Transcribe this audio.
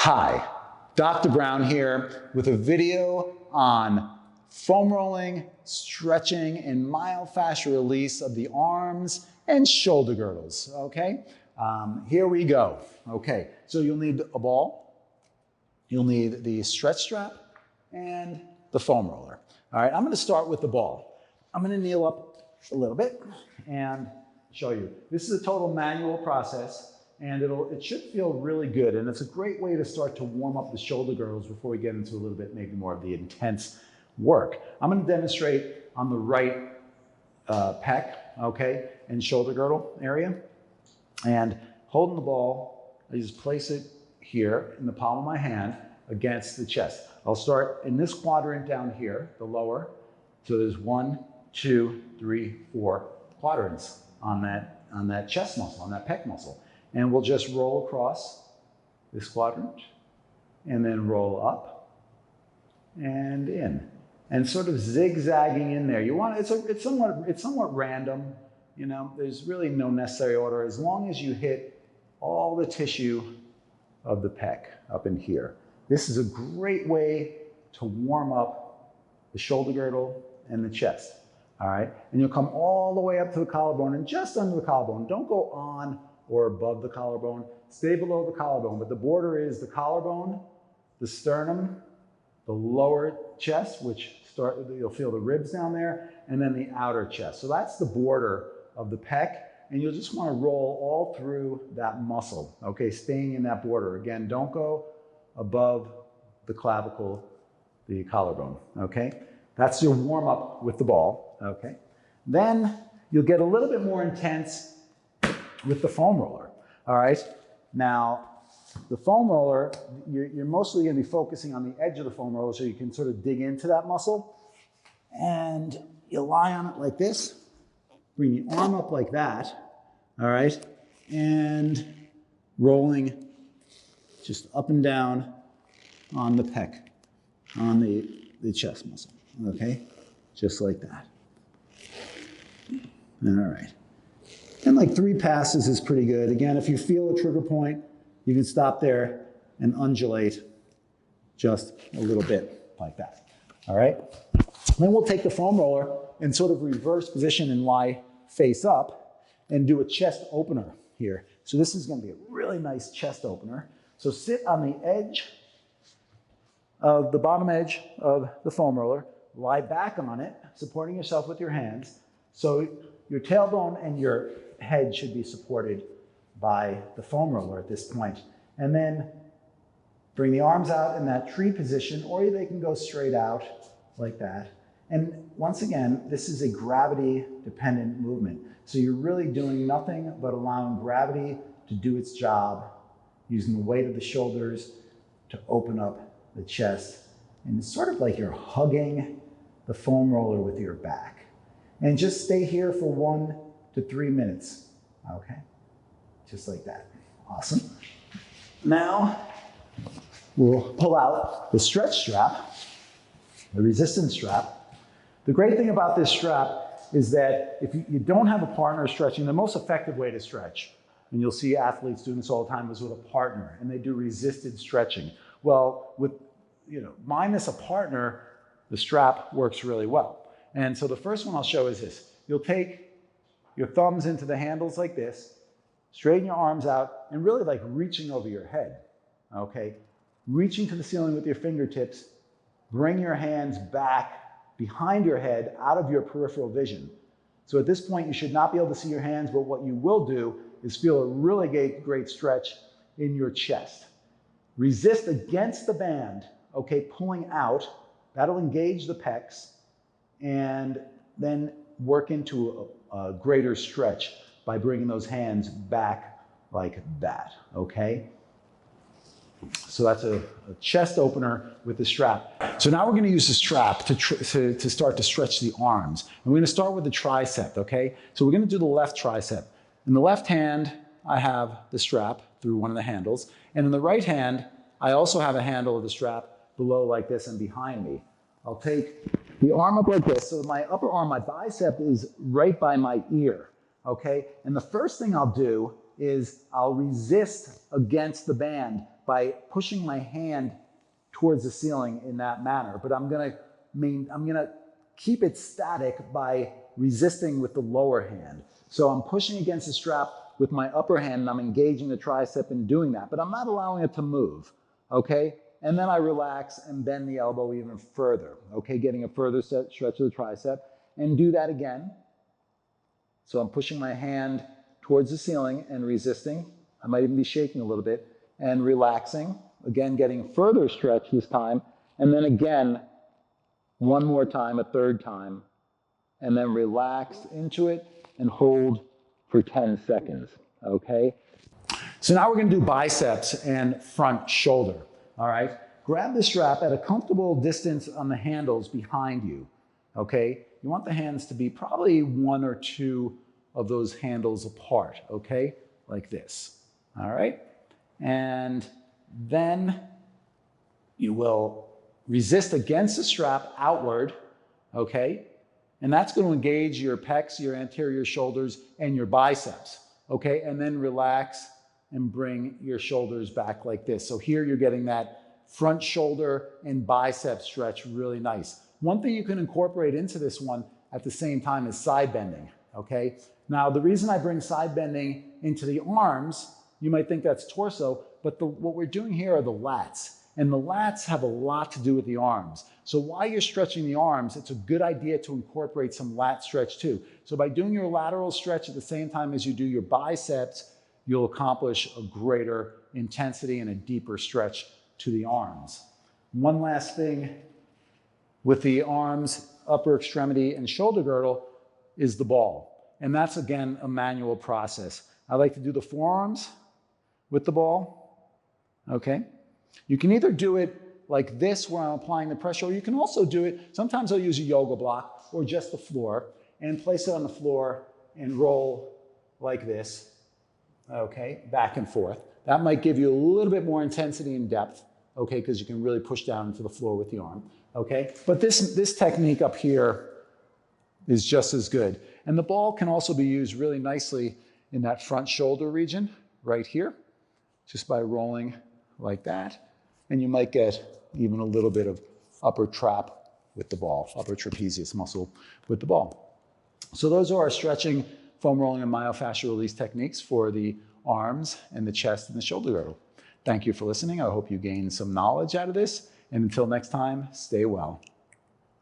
Hi, Dr. Brown here with a video on foam rolling, stretching, and myofascial release of the arms and shoulder girdles, okay? Here we go. Okay, so you'll need a ball, you'll need the stretch strap, and the foam roller. All right, I'm gonna start with the ball. I'm gonna kneel up a little bit and show you. This is a total manual process, and it should feel really good, and it's a great way to start to warm up the shoulder girdles before we get into a little bit maybe more of the intense work. I'm going to demonstrate on the right pec, okay, and shoulder girdle area. And holding the ball, I just place it here in the palm of my hand against the chest. I'll start in this quadrant down here, the lower. So there's 1, 2, 3, 4 quadrants on that chest muscle, on that pec muscle. And we'll just roll across this quadrant and then roll up and in. And sort of zigzagging in there. You want it's somewhat random, you know, there's really no necessary order as long as you hit all the tissue of the pec up in here. This is a great way to warm up the shoulder girdle and the chest. All right, and you'll come all the way up to the collarbone and just under the collarbone. Don't go on or above the collarbone. Stay below the collarbone, but the border is the collarbone, the sternum, the lower chest, which you'll feel the ribs down there, and then the outer chest. So that's the border of the pec, and you'll just want to roll all through that muscle, okay, staying in that border. Again, don't go above the clavicle, the collarbone, okay? That's your warm up with the ball, okay? Then you'll get a little bit more intense with the foam roller, all right? Now, the foam roller, you're mostly gonna be focusing on the edge of the foam roller so you can sort of dig into that muscle. And you lie on it like this, bring the arm up like that, all right? And rolling just up and down on the pec, on the chest muscle, okay? Just like that. All right. And like 3 passes is pretty good. Again, if you feel a trigger point, you can stop there and undulate just a little bit like that. All right? Then we'll take the foam roller and sort of reverse position and lie face up and do a chest opener here. So this is going to be a really nice chest opener. So sit on the edge of the bottom edge of the foam roller, lie back on it, supporting yourself with your hands. So your tailbone and your head should be supported by the foam roller at this point. And then bring the arms out in that tree position, or they can go straight out like that. And once again, this is a gravity-dependent movement. So you're really doing nothing but allowing gravity to do its job, using the weight of the shoulders to open up the chest. And it's sort of like you're hugging the foam roller with your back. And just stay here for 1 to 3 minutes, okay? Just like that. Awesome. Now, we'll pull out the stretch strap, the resistance strap. The great thing about this strap is that if you don't have a partner stretching, the most effective way to stretch, and you'll see athletes doing this all the time, is with a partner, and they do resisted stretching. Well, with minus a partner, the strap works really well. And so the first one I'll show is this. You'll take your thumbs into the handles like this, straighten your arms out, and really like reaching over your head, okay? Reaching to the ceiling with your fingertips, bring your hands back behind your head out of your peripheral vision. So at this point, you should not be able to see your hands, but what you will do is feel a really great stretch in your chest. Resist against the band, okay, pulling out. That'll engage the pecs, and then work into a greater stretch by bringing those hands back like that, okay? So that's a chest opener with the strap. So now we're gonna use the strap to start to stretch the arms. And we're gonna start with the tricep, okay? So we're gonna do the left tricep. In the left hand, I have the strap through one of the handles. And in the right hand, I also have a handle of the strap below like this and behind me. I'll take the arm up like this. So my upper arm, my bicep is right by my ear, okay? And the first thing I'll do is I'll resist against the band by pushing my hand towards the ceiling in that manner, but I'm gonna keep it static by resisting with the lower hand. So I'm pushing against the strap with my upper hand and I'm engaging the tricep in doing that, but I'm not allowing it to move, okay? And then I relax and bend the elbow even further, okay? Getting a further stretch of the tricep, and do that again. So I'm pushing my hand towards the ceiling and resisting. I might even be shaking a little bit and relaxing. Again, getting a further stretch this time. And then again, one more time, a third time. And then relax into it and hold for 10 seconds, okay? So now we're gonna do biceps and front shoulder, all right? Grab the strap at a comfortable distance on the handles behind you, okay? You want the hands to be probably 1 or 2 of those handles apart, okay? Like this, all right? And then you will resist against the strap outward, okay? And that's going to engage your pecs, your anterior shoulders, and your biceps, okay? And then relax and bring your shoulders back like this. So here you're getting that front shoulder and bicep stretch really nice. One thing you can incorporate into this one at the same time is side bending, okay? Now, the reason I bring side bending into the arms, you might think that's torso, but what we're doing here are the lats. And the lats have a lot to do with the arms. So while you're stretching the arms, it's a good idea to incorporate some lat stretch too. So by doing your lateral stretch at the same time as you do your biceps, you'll accomplish a greater intensity and a deeper stretch to the arms. One last thing with the arms, upper extremity, and shoulder girdle is the ball. And that's, again, a manual process. I like to do the forearms with the ball, okay? You can either do it like this where I'm applying the pressure, or you can also do it, sometimes I'll use a yoga block or just the floor and place it on the floor and roll like this, okay, back and forth. That might give you a little bit more intensity and depth, okay, because you can really push down into the floor with the arm, okay? But this technique up here is just as good. And the ball can also be used really nicely in that front shoulder region right here, just by rolling like that. And you might get even a little bit of upper trap with the ball, upper trapezius muscle with the ball. So those are our stretching, foam rolling, and myofascial release techniques for the arms and the chest and the shoulder girdle. Thank you for listening. I hope you gained some knowledge out of this. And until next time, stay well.